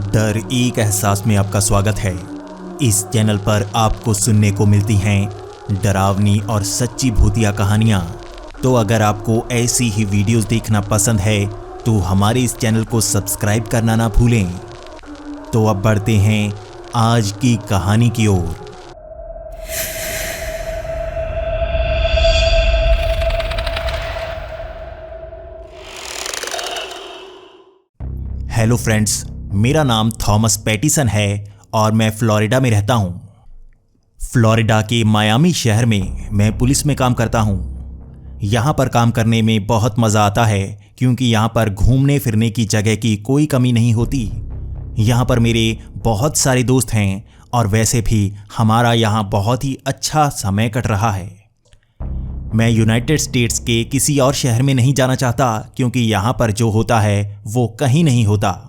डर एक एहसास में आपका स्वागत है। इस चैनल पर आपको सुनने को मिलती हैं डरावनी और सच्ची भूतिया कहानियाँ। तो अगर आपको ऐसी ही वीडियोस देखना पसंद है तो हमारे इस चैनल को सब्सक्राइब करना ना भूलें। तो अब बढ़ते हैं आज की कहानी की ओर। हेलो फ्रेंड्स, मेरा नाम थॉमस पैटिसन है और मैं फ्लोरिडा में रहता हूँ। फ्लोरिडा के मायामी शहर में मैं पुलिस में काम करता हूँ। यहाँ पर काम करने में बहुत मज़ा आता है क्योंकि यहाँ पर घूमने फिरने की जगह की कोई कमी नहीं होती। यहाँ पर मेरे बहुत सारे दोस्त हैं और वैसे भी हमारा यहाँ बहुत ही अच्छा समय कट रहा है। मैं यूनाइटेड स्टेट्स के किसी और शहर में नहीं जाना चाहता क्योंकि यहाँ पर जो होता है वो कहीं नहीं होता।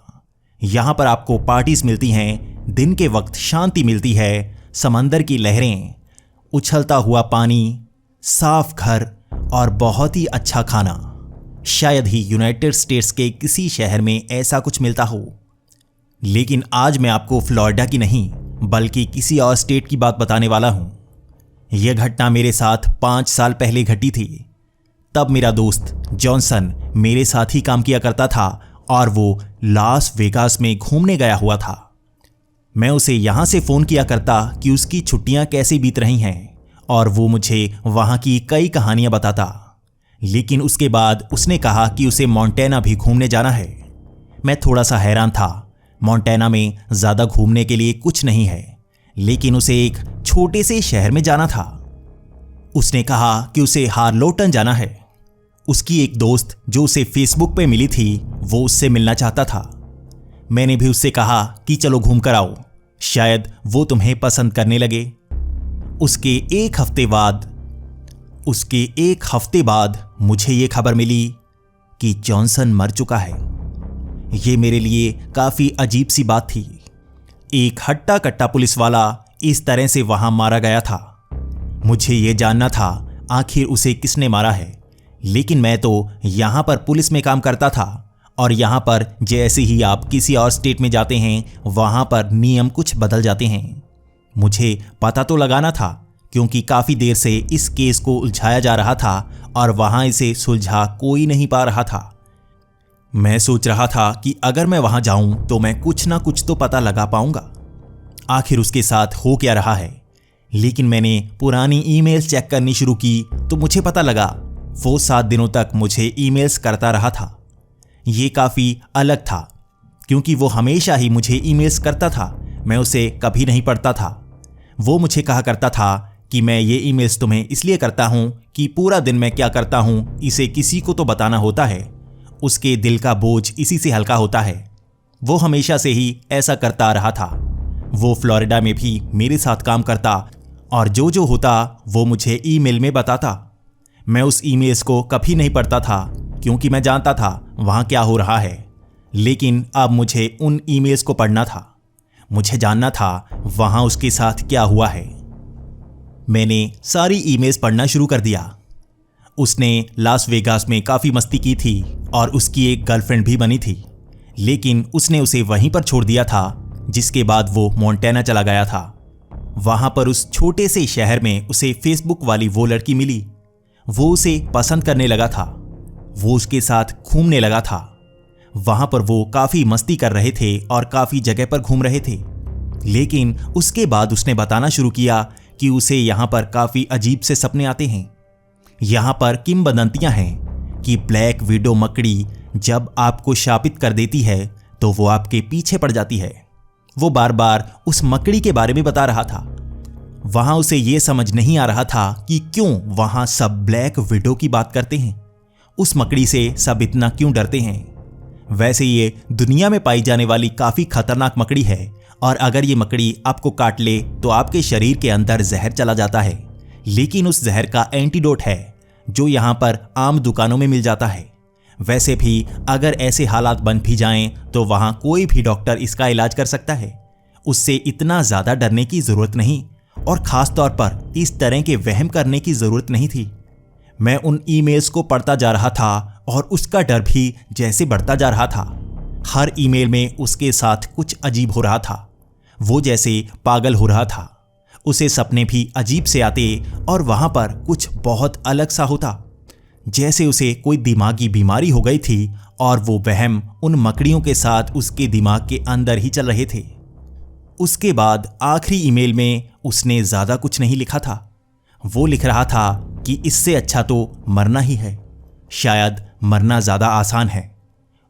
यहाँ पर आपको पार्टीज मिलती हैं, दिन के वक्त शांति मिलती है, समंदर की लहरें, उछलता हुआ पानी, साफ घर और बहुत ही अच्छा खाना। शायद ही यूनाइटेड स्टेट्स के किसी शहर में ऐसा कुछ मिलता हो। लेकिन आज मैं आपको फ्लोरिडा की नहीं बल्कि किसी और स्टेट की बात बताने वाला हूँ। यह घटना मेरे साथ 5 साल पहले घटी थी। तब मेरा दोस्त जॉनसन मेरे साथ ही काम किया करता था और वो लास वेगास में घूमने गया हुआ था। मैं उसे यहाँ से फ़ोन किया करता कि उसकी छुट्टियाँ कैसे बीत रही हैं और वो मुझे वहाँ की कई कहानियाँ बताता। लेकिन उसके बाद उसने कहा कि उसे मोंटाना भी घूमने जाना है। मैं थोड़ा सा हैरान था। मोंटाना में ज़्यादा घूमने के लिए कुछ नहीं है, लेकिन उसे एक छोटे से शहर में जाना था। उसने कहा कि उसे हार्लोटन जाना है। उसकी एक दोस्त जो उसे फेसबुक पे मिली थी वो उससे मिलना चाहता था। मैंने भी उससे कहा कि चलो घूम कर आओ, शायद वो तुम्हें पसंद करने लगे। उसके एक हफ्ते बाद मुझे ये खबर मिली कि जॉनसन मर चुका है। ये मेरे लिए काफ़ी अजीब सी बात थी। एक हट्टा कट्टा पुलिस वाला इस तरह से वहां मारा गया था। मुझे ये जानना था आखिर उसे किसने मारा है। लेकिन मैं तो यहाँ पर पुलिस में काम करता था और यहाँ पर जैसे ही आप किसी और स्टेट में जाते हैं वहाँ पर नियम कुछ बदल जाते हैं। मुझे पता तो लगाना था क्योंकि काफ़ी देर से इस केस को उलझाया जा रहा था और वहाँ इसे सुलझा कोई नहीं पा रहा था। मैं सोच रहा था कि अगर मैं वहाँ जाऊँ तो मैं कुछ ना कुछ तो पता लगा पाऊँगा आखिर उसके साथ हो क्या रहा है। लेकिन मैंने पुरानी ईमेल्स चेक करनी शुरू की तो मुझे पता लगा वो 7 दिनों तक मुझे ईमेल्स करता रहा था। ये काफ़ी अलग था क्योंकि वो हमेशा ही मुझे ईमेल्स करता था, मैं उसे कभी नहीं पढ़ता था। वो मुझे कहा करता था कि मैं ये ईमेल्स तुम्हें इसलिए करता हूँ कि पूरा दिन मैं क्या करता हूँ इसे किसी को तो बताना होता है, उसके दिल का बोझ इसी से हल्का होता है। वो हमेशा से ही ऐसा करता रहा था। वो फ्लोरिडा में भी मेरे साथ काम करता और जो होता वो मुझे ईमेल में बताता। मैं उस ईमेल्स को कभी नहीं पढ़ता था क्योंकि मैं जानता था वहाँ क्या हो रहा है। लेकिन अब मुझे उन ईमेल्स को पढ़ना था। मुझे जानना था वहाँ उसके साथ क्या हुआ है। मैंने सारी ईमेल्स पढ़ना शुरू कर दिया। उसने लास वेगास में काफ़ी मस्ती की थी और उसकी एक गर्लफ्रेंड भी बनी थी, लेकिन उसने उसे वहीं पर छोड़ दिया था। जिसके बाद वो मोंटाना चला गया था। वहाँ पर उस छोटे से शहर में उसे फेसबुक वाली वो लड़की मिली। वो उसे पसंद करने लगा था। वो उसके साथ घूमने लगा था। वहां पर वो काफी मस्ती कर रहे थे और काफी जगह पर घूम रहे थे। लेकिन उसके बाद उसने बताना शुरू किया कि उसे यहां पर काफी अजीब से सपने आते हैं। यहां पर किंवदंतियां हैं कि ब्लैक विडो मकड़ी जब आपको शापित कर देती है तो वो आपके पीछे पड़ जाती है। वो बार बार उस मकड़ी के बारे में बता रहा था। वहां उसे यह समझ नहीं आ रहा था कि क्यों वहां सब ब्लैक विडो की बात करते हैं। उस मकड़ी से सब इतना क्यों डरते हैं। वैसे ये दुनिया में पाई जाने वाली काफी खतरनाक मकड़ी है और अगर ये मकड़ी आपको काट ले तो आपके शरीर के अंदर जहर चला जाता है। लेकिन उस जहर का एंटीडोट है जो यहाँ पर आम दुकानों में मिल जाता है। वैसे भी अगर ऐसे हालात बन भी जाएं तो वहां कोई भी डॉक्टर इसका इलाज कर सकता है। उससे इतना ज्यादा डरने की जरूरत नहीं और खास तौर पर इस तरह के वहम करने की जरूरत नहीं थी। मैं उन ईमेल्स को पढ़ता जा रहा था और उसका डर भी जैसे बढ़ता जा रहा था। हर ईमेल में उसके साथ कुछ अजीब हो रहा था। वो जैसे पागल हो रहा था। उसे सपने भी अजीब से आते और वहां पर कुछ बहुत अलग सा होता, जैसे उसे कोई दिमागी बीमारी हो गई थी और वो वहम उन मकड़ियों के साथ उसके दिमाग के अंदर ही चल रहे थे। उसके बाद आखिरी ईमेल में उसने ज्यादा कुछ नहीं लिखा था। वो लिख रहा था कि इससे अच्छा तो मरना ही है, शायद मरना ज्यादा आसान है।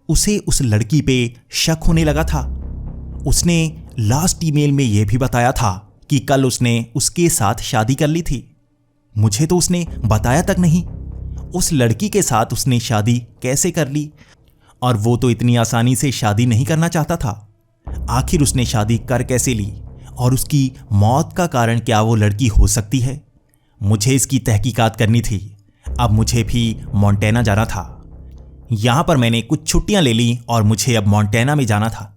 उसे उस लड़की पे शक होने लगा था। उसने लास्ट ईमेल में यह भी बताया था कि कल उसने उसके साथ शादी कर ली थी। मुझे तो उसने बताया तक नहीं। उस लड़की के साथ उसने शादी कैसे कर ली? और वो तो इतनी आसानी से शादी नहीं करना चाहता था। आखिर उसने शादी कर कैसे ली? और उसकी मौत का कारण क्या वो लड़की हो सकती है? मुझे इसकी तहकीकात करनी थी। अब मुझे भी मोंटेना जाना था। यहां पर मैंने कुछ छुट्टियां ले ली और मुझे अब मोंटेना में जाना था।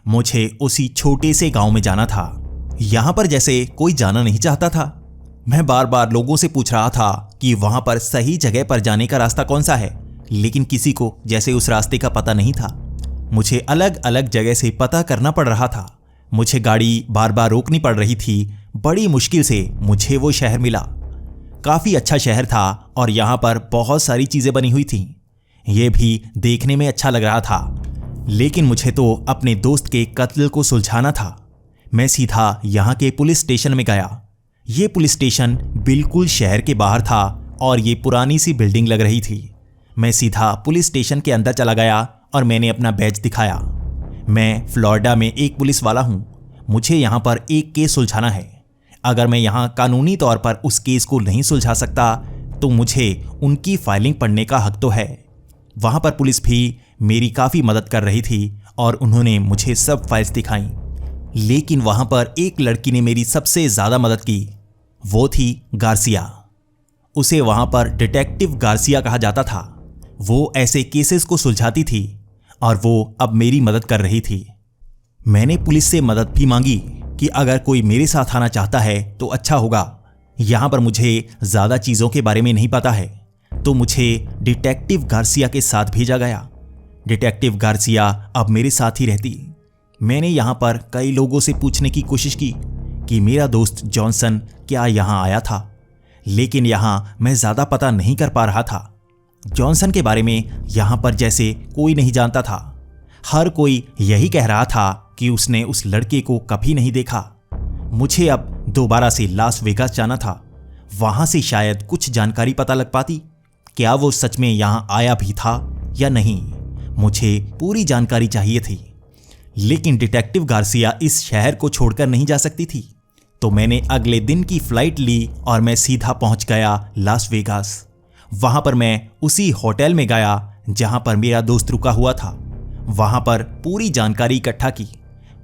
मुझे उसी छोटे से गांव में जाना था। यहां पर जैसे कोई जाना नहीं चाहता था। मैं बार बार लोगों से पूछ रहा था कि वहां पर सही जगह पर जाने का रास्ता कौन सा है, लेकिन किसी को जैसे उस रास्ते का पता नहीं था। मुझे अलग अलग जगह से पता करना पड़ रहा था। मुझे गाड़ी बार बार रोकनी पड़ रही थी। बड़ी मुश्किल से मुझे वो शहर मिला। काफी अच्छा शहर था और यहां पर बहुत सारी चीजें बनी हुई थीं। यह भी देखने में अच्छा लग रहा था, लेकिन मुझे तो अपने दोस्त के कत्ल को सुलझाना था। मैं सीधा यहाँ के पुलिस स्टेशन में गया। ये पुलिस स्टेशन बिल्कुल शहर के बाहर था और ये पुरानी सी बिल्डिंग लग रही थी। मैं सीधा पुलिस स्टेशन के अंदर चला गया और मैंने अपना बैज दिखाया। मैं फ्लोरिडा में एक पुलिस वाला हूँ। मुझे यहाँ पर एक केस सुलझाना है। अगर मैं यहाँ कानूनी तौर पर उस केस को नहीं सुलझा सकता तो मुझे उनकी फाइलिंग पढ़ने का हक तो है। वहाँ पर पुलिस भी मेरी काफ़ी मदद कर रही थी और उन्होंने मुझे सब फाइल्स दिखाई। लेकिन वहां पर एक लड़की ने मेरी सबसे ज्यादा मदद की। वो थी गार्सिया। उसे वहां पर डिटेक्टिव गार्सिया कहा जाता था। वो ऐसे केसेस को सुलझाती थी और वो अब मेरी मदद कर रही थी। मैंने पुलिस से मदद भी मांगी कि अगर कोई मेरे साथ आना चाहता है तो अच्छा होगा। यहां पर मुझे ज्यादा चीजों के बारे में नहीं पता है। तो मुझे डिटेक्टिव गार्सिया के साथ भेजा गया। डिटेक्टिव गार्सिया अब मेरे साथ ही रहती। मैंने यहाँ पर कई लोगों से पूछने की कोशिश की कि मेरा दोस्त जॉनसन क्या यहाँ आया था, लेकिन यहाँ मैं ज़्यादा पता नहीं कर पा रहा था। जॉनसन के बारे में यहाँ पर जैसे कोई नहीं जानता था। हर कोई यही कह रहा था कि उसने उस लड़के को कभी नहीं देखा। मुझे अब दोबारा से लास वेगास जाना था। वहाँ से शायद कुछ जानकारी पता लग पाती। क्या वो सच में यहाँ आया भी था या नहीं? मुझे पूरी जानकारी चाहिए थी। लेकिन डिटेक्टिव गार्सिया इस शहर को छोड़कर नहीं जा सकती थी। तो मैंने अगले दिन की फ्लाइट ली और मैं सीधा पहुंच गया लास वेगास। वहां पर मैं उसी होटल में गया जहां पर मेरा दोस्त रुका हुआ था। वहां पर पूरी जानकारी इकट्ठा की।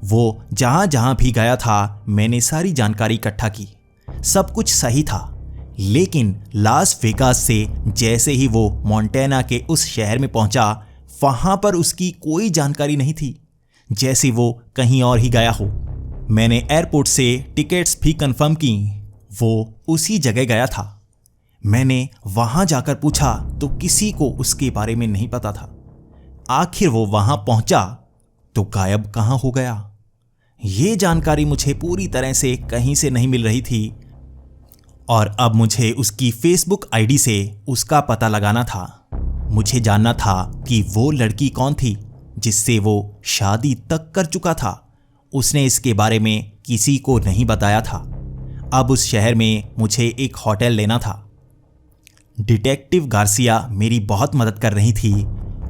वो जहां जहां भी गया था मैंने सारी जानकारी इकट्ठा की। सब कुछ सही था, लेकिन लास वेगास से जैसे ही वो मोंटेना के उस शहर में पहुंचा, वहां पर उसकी कोई जानकारी नहीं थी, जैसे वो कहीं और ही गया हो। मैंने एयरपोर्ट से टिकट्स भी कंफर्म की। वो उसी जगह गया था। मैंने वहां जाकर पूछा तो किसी को उसके बारे में नहीं पता था। आखिर वो वहां पहुंचा तो गायब कहां हो गया। ये जानकारी मुझे पूरी तरह से कहीं से नहीं मिल रही थी और अब मुझे उसकी फेसबुक आईडी से उसका पता लगाना था। मुझे जानना था कि वो लड़की कौन थी जिससे वो शादी तक कर चुका था। उसने इसके बारे में किसी को नहीं बताया था। अब उस शहर में मुझे एक होटल लेना था। डिटेक्टिव गार्सिया मेरी बहुत मदद कर रही थी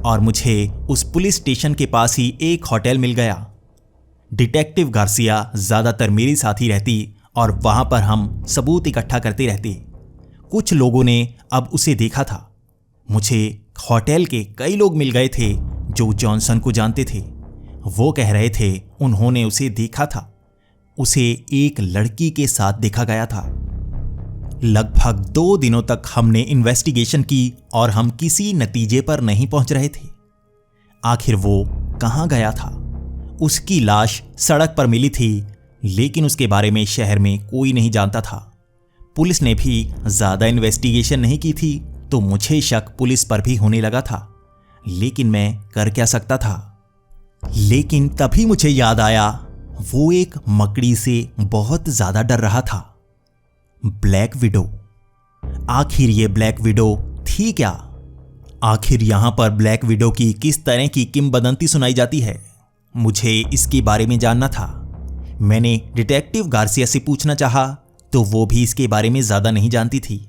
और मुझे उस पुलिस स्टेशन के पास ही एक होटल मिल गया। डिटेक्टिव गार्सिया ज़्यादातर मेरे साथ ही रहती और वहाँ पर हम सबूत इकट्ठा करते रहते। कुछ लोगों ने अब उसे देखा था। मुझे होटल के कई लोग मिल गए थे जो जॉनसन को जानते थे। वो कह रहे थे उन्होंने उसे देखा था। उसे एक लड़की के साथ देखा गया था। लगभग 2 दिनों तक हमने इन्वेस्टिगेशन की और हम किसी नतीजे पर नहीं पहुंच रहे थे। आखिर वो कहां गया था? उसकी लाश सड़क पर मिली थी, लेकिन उसके बारे में शहर में कोई नहीं जानता था। पुलिस ने भी ज्यादा इन्वेस्टिगेशन नहीं की थी, तो मुझे शक पुलिस पर भी होने लगा था। लेकिन मैं कर क्या सकता था? लेकिन तभी मुझे याद आया, वो एक मकड़ी से बहुत ज्यादा डर रहा था। Black window. आखिर ये ब्लैक विडो थी क्या? आखिर यहां पर ब्लैक विडो की किस तरह की किंवदंती सुनाई जाती है? मुझे इसके बारे में जानना था। मैंने डिटेक्टिव गार्सिया से पूछना चाहा तो वो भी इसके बारे में ज्यादा नहीं जानती थी।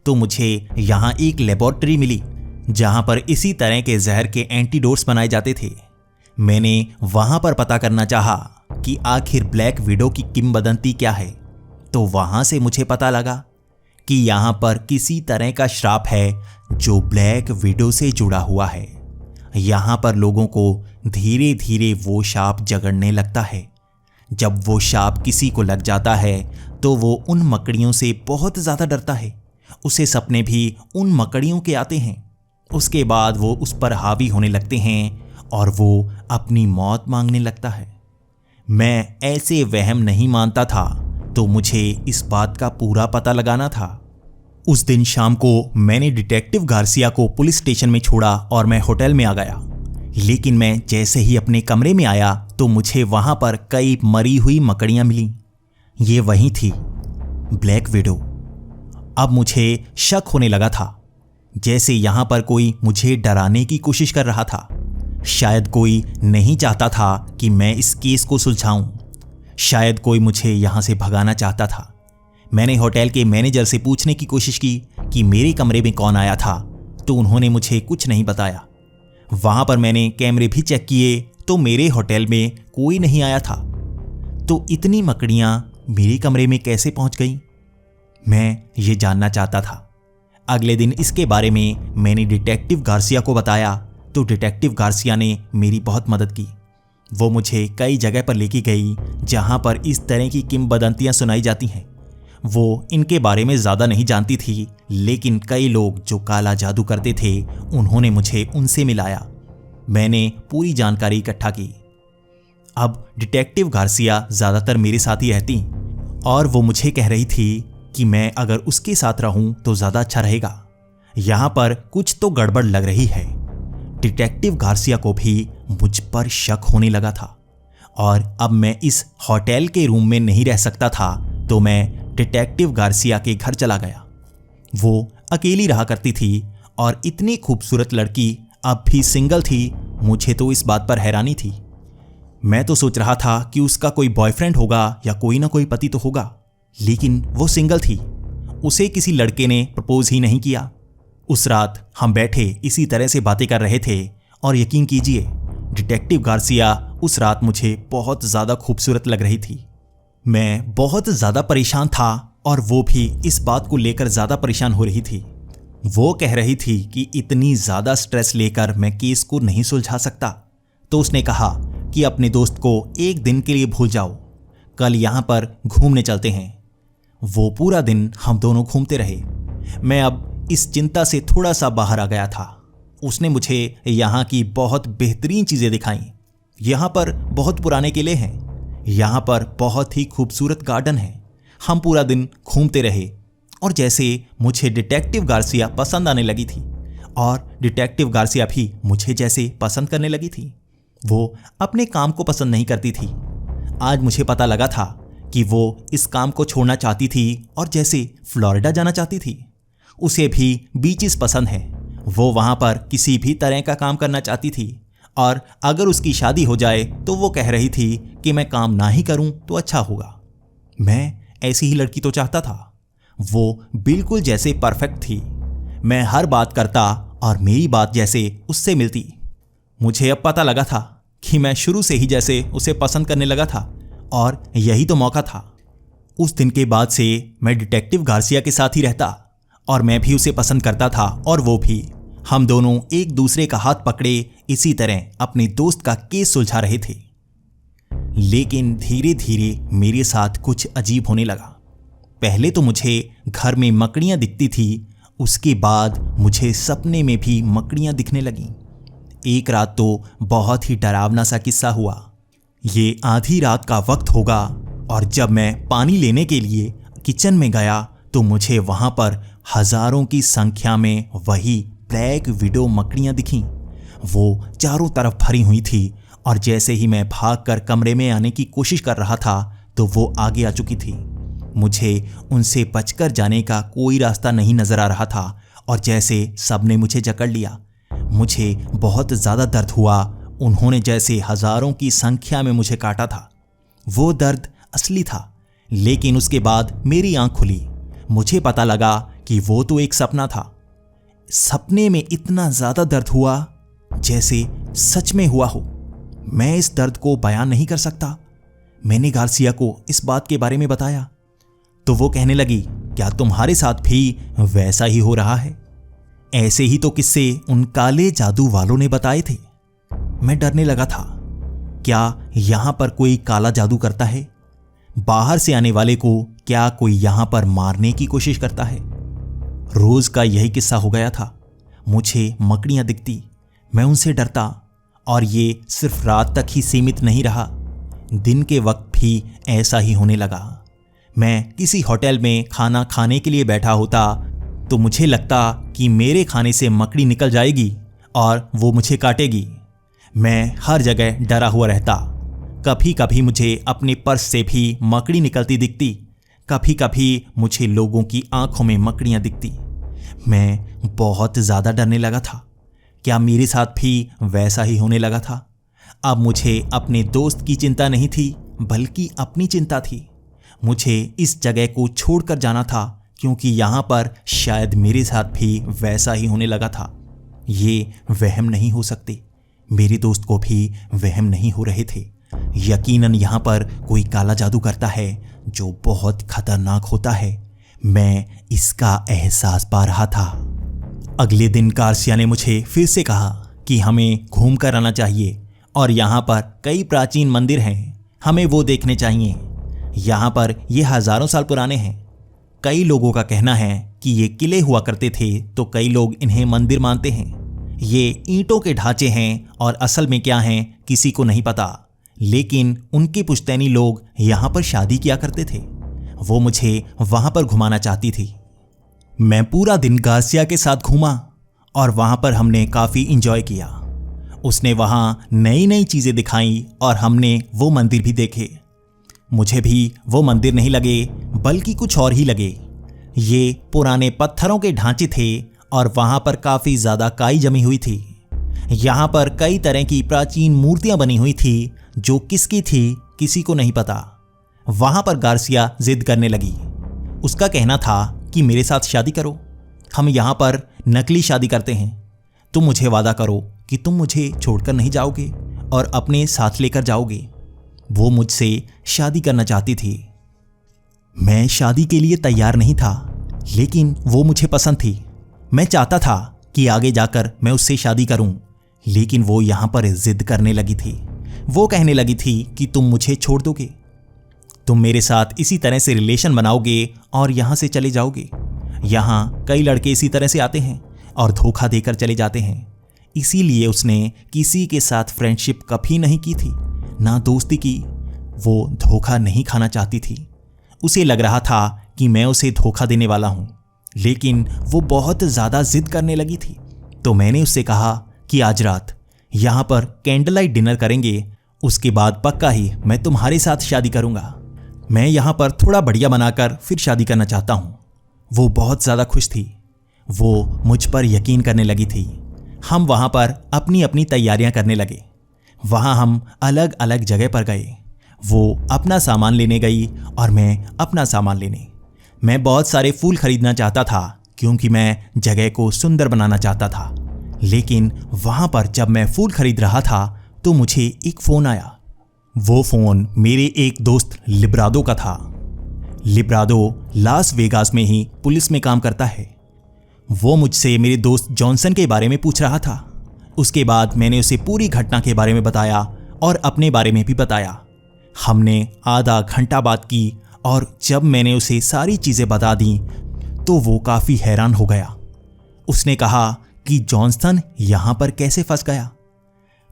तो मुझे यहां एक लेबोरेटरी मिली जहां पर इसी तरह के जहर के एंटीडोट्स बनाए जाते थे। मैंने वहां पर पता करना चाहा कि आखिर ब्लैक विडो की किंवदंती क्या है। तो वहां से मुझे पता लगा कि यहां पर किसी तरह का श्राप है जो ब्लैक विडो से जुड़ा हुआ है। यहां पर लोगों को धीरे धीरे वो शाप जगड़ने लगता है। जब वो शाप किसी को लग जाता है तो वो उन मकड़ियों से बहुत ज्यादा डरता है। उसे सपने भी उन मकड़ियों के आते हैं। उसके बाद वो उस पर हावी होने लगते हैं और वो अपनी मौत मांगने लगता है। मैं ऐसे वहम नहीं मानता था, तो मुझे इस बात का पूरा पता लगाना था। उस दिन शाम को मैंने डिटेक्टिव गार्सिया को पुलिस स्टेशन में छोड़ा और मैं होटल में आ गया। लेकिन मैं जैसे ही अपने कमरे में आया तो मुझे वहां पर कई मरी हुई मकड़ियां मिली। ये वही थी, ब्लैक विडो। अब मुझे शक होने लगा था, जैसे यहां पर कोई मुझे डराने की कोशिश कर रहा था। शायद कोई नहीं चाहता था कि मैं इस केस को सुलझाऊं। शायद कोई मुझे यहां से भगाना चाहता था। मैंने होटल के मैनेजर से पूछने की कोशिश की कि मेरे कमरे में कौन आया था, तो उन्होंने मुझे कुछ नहीं बताया। वहां पर मैंने कैमरे भी चेक किए तो मेरे होटल में कोई नहीं आया था। तो इतनी मकड़ियां मेरे कमरे में कैसे पहुंच गईं? मैं ये जानना चाहता था। अगले दिन इसके बारे में मैंने डिटेक्टिव गार्सिया को बताया तो डिटेक्टिव गार्सिया ने मेरी बहुत मदद की। वो मुझे कई जगह पर लेके गई जहां पर इस तरह की किंवदंतियां सुनाई जाती हैं। वो इनके बारे में ज़्यादा नहीं जानती थी, लेकिन कई लोग जो काला जादू करते थे उन्होंने मुझे उनसे मिलाया। मैंने पूरी जानकारी इकट्ठा की। अब डिटेक्टिव गार्सिया ज़्यादातर मेरे साथ ही रहती और वो मुझे कह रही थी कि मैं अगर उसके साथ रहूं तो ज़्यादा अच्छा रहेगा। यहाँ पर कुछ तो गड़बड़ लग रही है। डिटेक्टिव गार्सिया को भी मुझ पर शक होने लगा था और अब मैं इस होटल के रूम में नहीं रह सकता था, तो मैं डिटेक्टिव गार्सिया के घर चला गया। वो अकेली रहा करती थी और इतनी खूबसूरत लड़की अब भी सिंगल थी। मुझे तो इस बात पर हैरानी थी। मैं तो सोच रहा था कि उसका कोई बॉयफ्रेंड होगा या कोई ना कोई पति तो होगा, लेकिन वो सिंगल थी। उसे किसी लड़के ने प्रपोज ही नहीं किया। उस रात हम बैठे इसी तरह से बातें कर रहे थे और यकीन कीजिए, डिटेक्टिव गार्सिया उस रात मुझे बहुत ज़्यादा खूबसूरत लग रही थी। मैं बहुत ज़्यादा परेशान था और वो भी इस बात को लेकर ज़्यादा परेशान हो रही थी। वो कह रही थी कि इतनी ज़्यादा स्ट्रेस लेकर मैं केस को नहीं सुलझा सकता। तो उसने कहा कि अपने दोस्त को एक दिन के लिए भूल जाओ, कल यहाँ पर घूमने चलते हैं। वो पूरा दिन हम दोनों घूमते रहे। मैं अब इस चिंता से थोड़ा सा बाहर आ गया था। उसने मुझे यहाँ की बहुत बेहतरीन चीज़ें दिखाईं। यहाँ पर बहुत पुराने किले हैं। यहाँ पर बहुत ही खूबसूरत गार्डन है। हम पूरा दिन घूमते रहे और जैसे मुझे डिटेक्टिव गार्सिया पसंद आने लगी थी और डिटेक्टिव गार्सिया भी मुझे जैसे पसंद करने लगी थी। वो अपने काम को पसंद नहीं करती थी। आज मुझे पता लगा था कि वो इस काम को छोड़ना चाहती थी और जैसे फ्लोरिडा जाना चाहती थी। उसे भी बीचेस पसंद है। वो वहाँ पर किसी भी तरह का काम करना चाहती थी और अगर उसकी शादी हो जाए तो वो कह रही थी कि मैं काम ना ही करूं तो अच्छा होगा। मैं ऐसी ही लड़की तो चाहता था। वो बिल्कुल जैसे परफेक्ट थी। मैं हर बात करता और मेरी बात जैसे उससे मिलती। मुझे अब पता लगा था कि मैं शुरू से ही जैसे उसे पसंद करने लगा था और यही तो मौका था। उस दिन के बाद से मैं डिटेक्टिव गार्सिया के साथ ही रहता और मैं भी उसे पसंद करता था और वो भी। हम दोनों एक दूसरे का हाथ पकड़े इसी तरह अपने दोस्त का केस सुलझा रहे थे। लेकिन धीरे धीरे मेरे साथ कुछ अजीब होने लगा। पहले तो मुझे घर में मकड़ियां दिखती थी, उसके बाद मुझे सपने में भी मकड़ियां दिखने लगीं। एक रात तो बहुत ही डरावना सा किस्सा हुआ। ये आधी रात का वक्त होगा और जब मैं पानी लेने के लिए किचन में गया तो मुझे वहां पर हजारों की संख्या में वही ब्लैक विडो मकड़ियां दिखीं। वो चारों तरफ भरी हुई थी और जैसे ही मैं भागकर कमरे में आने की कोशिश कर रहा था तो वो आगे आ चुकी थी। मुझे उनसे बचकर जाने का कोई रास्ता नहीं नजर आ रहा था और जैसे सबने मुझे जकड़ लिया। मुझे बहुत ज़्यादा दर्द हुआ। उन्होंने जैसे हजारों की संख्या में मुझे काटा था। वो दर्द असली था, लेकिन उसके बाद मेरी आंख खुली। मुझे पता लगा कि वो तो एक सपना था। सपने में इतना ज़्यादा दर्द हुआ जैसे सच में हुआ हो। मैं इस दर्द को बयान नहीं कर सकता। मैंने गार्सिया को इस बात के बारे में बताया तो वो कहने लगी, क्या तुम्हारे साथ भी वैसा ही हो रहा है? ऐसे ही तो किस्से उन काले जादू वालों ने बताए थे। मैं डरने लगा था। क्या यहां पर कोई काला जादू करता है? बाहर से आने वाले को क्या कोई यहां पर मारने की कोशिश करता है? रोज का यही किस्सा हो गया था। मुझे मकड़ियां दिखती, मैं उनसे डरता और ये सिर्फ रात तक ही सीमित नहीं रहा, दिन के वक्त भी ऐसा ही होने लगा। मैं किसी होटल में खाना खाने के लिए बैठा होता तो मुझे लगता कि मेरे खाने से मकड़ी निकल जाएगी और वो मुझे काटेगी। मैं हर जगह डरा हुआ रहता। कभी कभी मुझे अपने पर्स से भी मकड़ी निकलती दिखती, कभी कभी मुझे लोगों की आंखों में मकड़ियां दिखती। मैं बहुत ज़्यादा डरने लगा था। क्या मेरे साथ भी वैसा ही होने लगा था? अब मुझे अपने दोस्त की चिंता नहीं थी, बल्कि अपनी चिंता थी। मुझे इस जगह को छोड़कर जाना था क्योंकि यहाँ पर शायद मेरे साथ भी वैसा ही होने लगा था। ये वहम नहीं हो सकते। मेरे दोस्त को भी वहम नहीं हो रहे थे। यकीनन यहाँ पर कोई काला जादू करता है जो बहुत खतरनाक होता है। मैं इसका एहसास पा रहा था। अगले दिन गार्सिया ने मुझे फिर से कहा कि हमें घूम कर आना चाहिए और यहाँ पर कई प्राचीन मंदिर हैं, हमें वो देखने चाहिए। यहाँ पर ये हजारों साल पुराने हैं। कई लोगों का कहना है कि ये किले हुआ करते थे तो कई लोग इन्हें मंदिर मानते हैं। ये ईंटों के ढांचे हैं और असल में क्या हैं किसी को नहीं पता, लेकिन उनके पुश्तैनी लोग यहाँ पर शादी किया करते थे। वो मुझे वहाँ पर घुमाना चाहती थी। मैं पूरा दिन गार्सिया के साथ घूमा और वहाँ पर हमने काफ़ी इंजॉय किया। उसने वहाँ नई नई चीज़ें दिखाई और हमने वो मंदिर भी देखे। मुझे भी वो मंदिर नहीं लगे, बल्कि कुछ और ही लगे। ये पुराने पत्थरों के ढांचे थे और वहाँ पर काफ़ी ज़्यादा काई जमी हुई थी। यहाँ पर कई तरह की प्राचीन मूर्तियाँ बनी हुई थी जो किसकी थी किसी को नहीं पता। वहाँ पर गार्सिया जिद करने लगी। उसका कहना था कि मेरे साथ शादी करो, हम यहाँ पर नकली शादी करते हैं। तुम मुझे वादा करो कि तुम मुझे छोड़कर नहीं जाओगे और अपने साथ लेकर जाओगे। वो मुझसे शादी करना चाहती थी। मैं शादी के लिए तैयार नहीं था, लेकिन वो मुझे पसंद थी। मैं चाहता था कि आगे जाकर मैं उससे शादी करूं, लेकिन वो यहाँ पर जिद करने लगी थी। वो कहने लगी थी कि तुम मुझे छोड़ दोगे, तुम मेरे साथ इसी तरह से रिलेशन बनाओगे और यहाँ से चले जाओगे। यहाँ कई लड़के इसी तरह से आते हैं और धोखा देकर चले जाते हैं। इसीलिए उसने किसी के साथ फ्रेंडशिप कभी नहीं की थी, ना दोस्ती की। वो धोखा नहीं खाना चाहती थी। उसे लग रहा था कि मैं उसे धोखा देने वाला हूँ, लेकिन वो बहुत ज़्यादा जिद करने लगी थी। तो मैंने उससे कहा कि आज रात यहाँ पर कैंडल लाइट डिनर करेंगे, उसके बाद पक्का ही मैं तुम्हारे साथ शादी करूँगा। मैं यहाँ पर थोड़ा बढ़िया बनाकर फिर शादी करना चाहता हूँ। वो बहुत ज़्यादा खुश थी। वो मुझ पर यकीन करने लगी थी। हम वहाँ पर अपनी अपनी तैयारियाँ करने लगे। वहाँ हम अलग अलग जगह पर गए। वो अपना सामान लेने गई और मैं अपना सामान लेने। मैं बहुत सारे फूल खरीदना चाहता था क्योंकि मैं जगह को सुंदर बनाना चाहता था। लेकिन वहाँ पर जब मैं फूल खरीद रहा था तो मुझे एक फ़ोन आया। वो फ़ोन मेरे एक दोस्त लिब्राडो का था। लिब्राडो लास वेगास में ही पुलिस में काम करता है। वो मुझसे मेरे दोस्त जॉनसन के बारे में पूछ रहा था। उसके बाद मैंने उसे पूरी घटना के बारे में बताया और अपने बारे में भी बताया। हमने आधा घंटा बात की और जब मैंने उसे सारी चीज़ें बता दी तो वो काफ़ी हैरान हो गया। उसने कहा कि जॉनसन यहाँ पर कैसे फंस गया।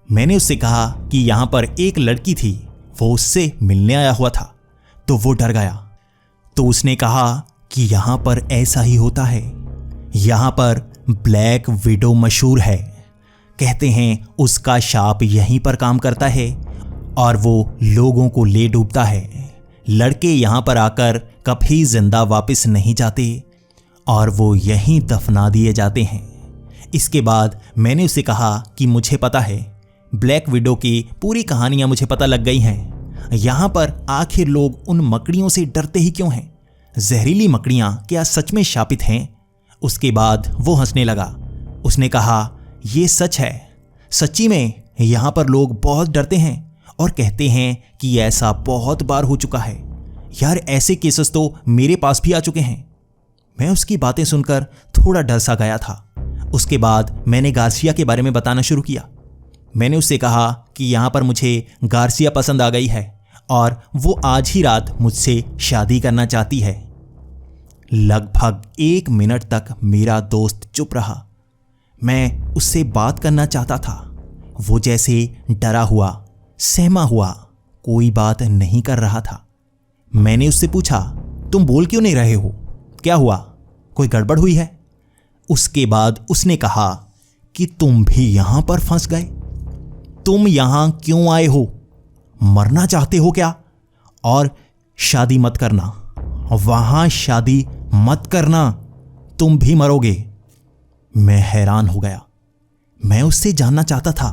मैंने उससे कहा कि यहाँ पर एक लड़की थी, वो उससे मिलने आया हुआ था, तो वो डर गया। तो उसने कहा कि यहाँ पर ऐसा ही होता है। यहाँ पर ब्लैक विडो मशहूर है। कहते हैं उसका शाप यहीं पर काम करता है और वो लोगों को ले डूबता है। लड़के यहाँ पर आकर कभी जिंदा वापस नहीं जाते और वो यहीं दफना दिए जाते हैं। इसके बाद मैंने उसे कहा कि मुझे पता है, ब्लैक विडो की पूरी कहानियां मुझे पता लग गई हैं। यहाँ पर आखिर लोग उन मकड़ियों से डरते ही क्यों हैं? जहरीली मकड़ियाँ क्या सच में शापित हैं? उसके बाद वो हंसने लगा। उसने कहा, ये सच है, सच्ची में यहाँ पर लोग बहुत डरते हैं और कहते हैं कि ऐसा बहुत बार हो चुका है। यार, ऐसे केसेस तो मेरे पास भी आ चुके हैं। मैं उसकी बातें सुनकर थोड़ा डर सा गया था। उसके बाद मैंने गार्सिया के बारे में बताना शुरू किया। मैंने उससे कहा कि यहाँ पर मुझे गार्सिया पसंद आ गई है और वो आज ही रात मुझसे शादी करना चाहती है। लगभग 1 मिनट तक मेरा दोस्त चुप रहा। मैं उससे बात करना चाहता था। वो जैसे डरा हुआ, सहमा हुआ, कोई बात नहीं कर रहा था। मैंने उससे पूछा, तुम बोल क्यों नहीं रहे हो? क्या हुआ? कोई गड़बड़ हुई है? उसके बाद उसने कहा कि तुम भी यहां पर फंस गए। तुम यहां क्यों आए हो? मरना चाहते हो क्या? और शादी मत करना, वहां शादी मत करना, तुम भी मरोगे। मैं हैरान हो गया। मैं उससे जानना चाहता था,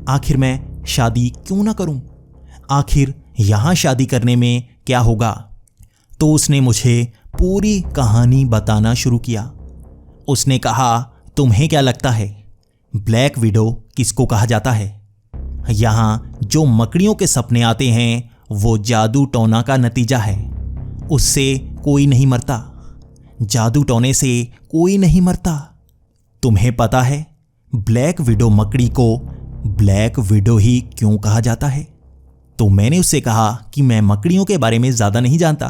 आखिर मैं शादी क्यों ना करूं? आखिर यहां शादी करने में क्या होगा? तो उसने मुझे पूरी कहानी बताना शुरू किया। उसने कहा, तुम्हें क्या लगता है ब्लैक विडो किसको कहा जाता है? यहां जो मकड़ियों के सपने आते हैं वो जादू टोना का नतीजा है। उससे कोई नहीं मरता, जादू टोने से कोई नहीं मरता। तुम्हें पता है ब्लैक विडो मकड़ी को ब्लैक विडो ही क्यों कहा जाता है? तो मैंने उससे कहा कि मैं मकड़ियों के बारे में ज्यादा नहीं जानता,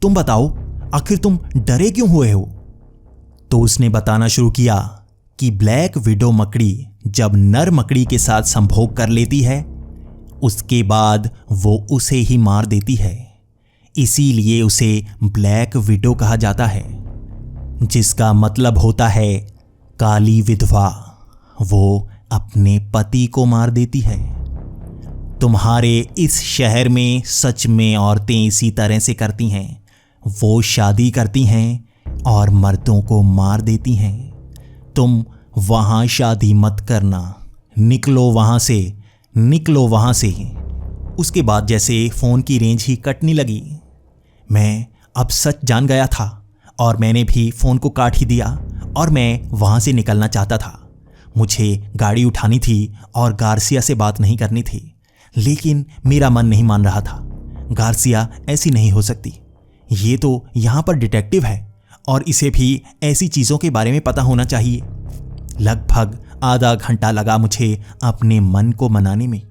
तुम बताओ, आखिर तुम डरे क्यों हुए हो? तो उसने बताना शुरू किया कि ब्लैक विडो मकड़ी जब नर मकड़ी के साथ संभोग कर लेती है, उसके बाद वो उसे ही मार देती है। इसीलिए उसे ब्लैक विडो कहा जाता है, जिसका मतलब होता है काली विधवा। वो अपने पति को मार देती है। तुम्हारे इस शहर में सच में औरतें इसी तरह से करती हैं। वो शादी करती हैं और मर्दों को मार देती हैं। तुम वहां शादी मत करना, निकलो वहां से, निकलो वहां से। उसके बाद जैसे फोन की रेंज ही कटने लगी। मैं अब सच जान गया था और मैंने भी फोन को काट ही दिया और मैं वहां से निकलना चाहता था। मुझे गाड़ी उठानी थी और गार्सिया से बात नहीं करनी थी, लेकिन मेरा मन नहीं मान रहा था। गार्सिया ऐसी नहीं हो सकती। ये तो यहाँ पर डिटेक्टिव है और इसे भी ऐसी चीज़ों के बारे में पता होना चाहिए। लगभग आधा घंटा लगा मुझे अपने मन को मनाने में।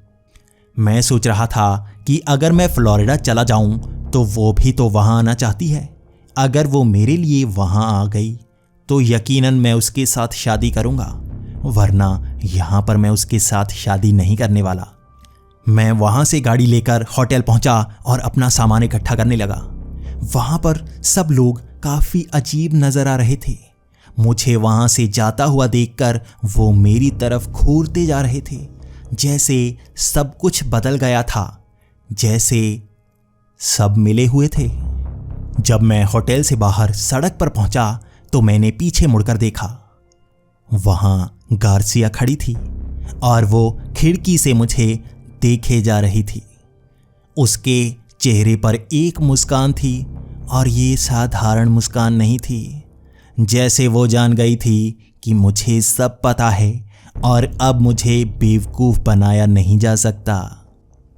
मैं सोच रहा था कि अगर मैं फ्लोरिडा चला जाऊं तो वो भी तो वहां आना चाहती है। अगर वो मेरे लिए वहां आ गई तो यकीनन मैं उसके साथ शादी करूंगा, वरना यहां पर मैं उसके साथ शादी नहीं करने वाला। मैं वहां से गाड़ी लेकर होटल पहुंचा और अपना सामान इकट्ठा करने लगा। वहां पर सब लोग काफी अजीब नजर आ रहे थे। मुझे वहां से जाता हुआ देखकर वो मेरी तरफ घूरते जा रहे थे, जैसे सब कुछ बदल गया था, जैसे सब मिले हुए थे। जब मैं होटल से बाहर सड़क पर पहुंचा तो मैंने पीछे मुड़कर देखा। वहां गार्सिया खड़ी थी और वो खिड़की से मुझे देखे जा रही थी। उसके चेहरे पर एक मुस्कान थी और ये साधारण मुस्कान नहीं थी। जैसे वो जान गई थी कि मुझे सब पता है और अब मुझे बेवकूफ़ बनाया नहीं जा सकता।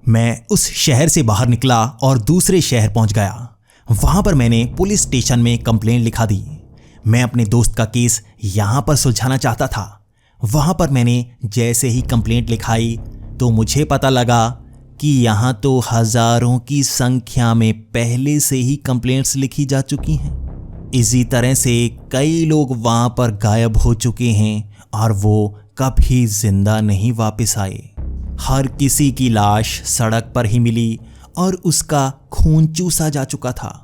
मैं उस शहर से बाहर निकला और दूसरे शहर पहुंच गया। वहां पर मैंने पुलिस स्टेशन में कंप्लेंट लिखा दी। मैं अपने दोस्त का केस यहां पर सुलझाना चाहता था। वहां पर मैंने जैसे ही कंप्लेंट लिखाई तो मुझे पता लगा कि यहाँ तो हजारों की संख्या में पहले से ही कंप्लेंट्स लिखी जा चुकी हैं। इसी तरह से कई लोग वहां पर गायब हो चुके हैं और वो कभी जिंदा नहीं वापस आए। हर किसी की लाश सड़क पर ही मिली और उसका खून चूसा जा चुका था।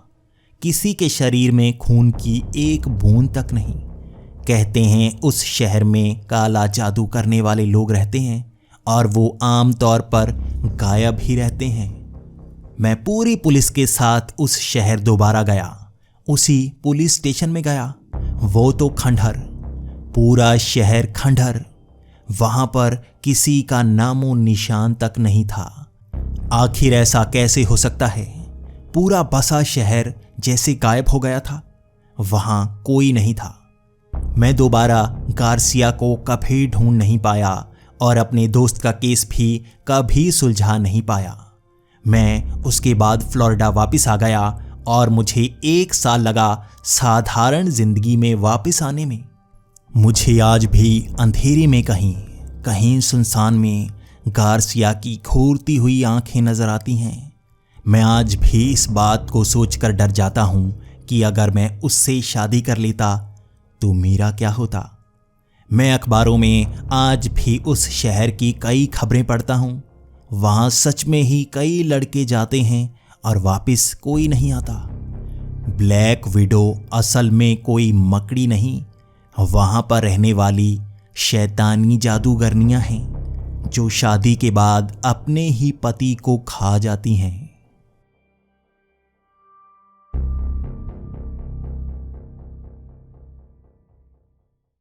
किसी के शरीर में खून की एक बूंद तक नहीं। कहते हैं उस शहर में काला जादू करने वाले लोग रहते हैं और वो आम तौर पर गायब ही रहते हैं। मैं पूरी पुलिस के साथ उस शहर दोबारा गया, उसी पुलिस स्टेशन में गया। वो तो खंडहर, पूरा शहर खंडहर। वहां पर किसी का नामो निशान तक नहीं था। आखिर ऐसा कैसे हो सकता है? पूरा बसा शहर जैसे गायब हो गया था, वहां कोई नहीं था। मैं दोबारा गार्सिया को कभी ढूंढ नहीं पाया और अपने दोस्त का केस भी कभी सुलझा नहीं पाया। मैं उसके बाद फ्लोरिडा वापस आ गया और मुझे 1 साल लगा साधारण जिंदगी में वापस आने में। मुझे आज भी अंधेरे में कहीं सुनसान में गार्सिया की घूरती हुई आंखें नजर आती हैं। मैं आज भी इस बात को सोचकर डर जाता हूं कि अगर मैं उससे शादी कर लेता तो मेरा क्या होता। मैं अखबारों में आज भी उस शहर की कई खबरें पढ़ता हूं। वहां सच में ही कई लड़के जाते हैं और वापस कोई नहीं आता। ब्लैक विडो असल में कोई मकड़ी नहीं, वहां पर रहने वाली शैतानी जादूगरनियां हैं जो शादी के बाद अपने ही पति को खा जाती हैं।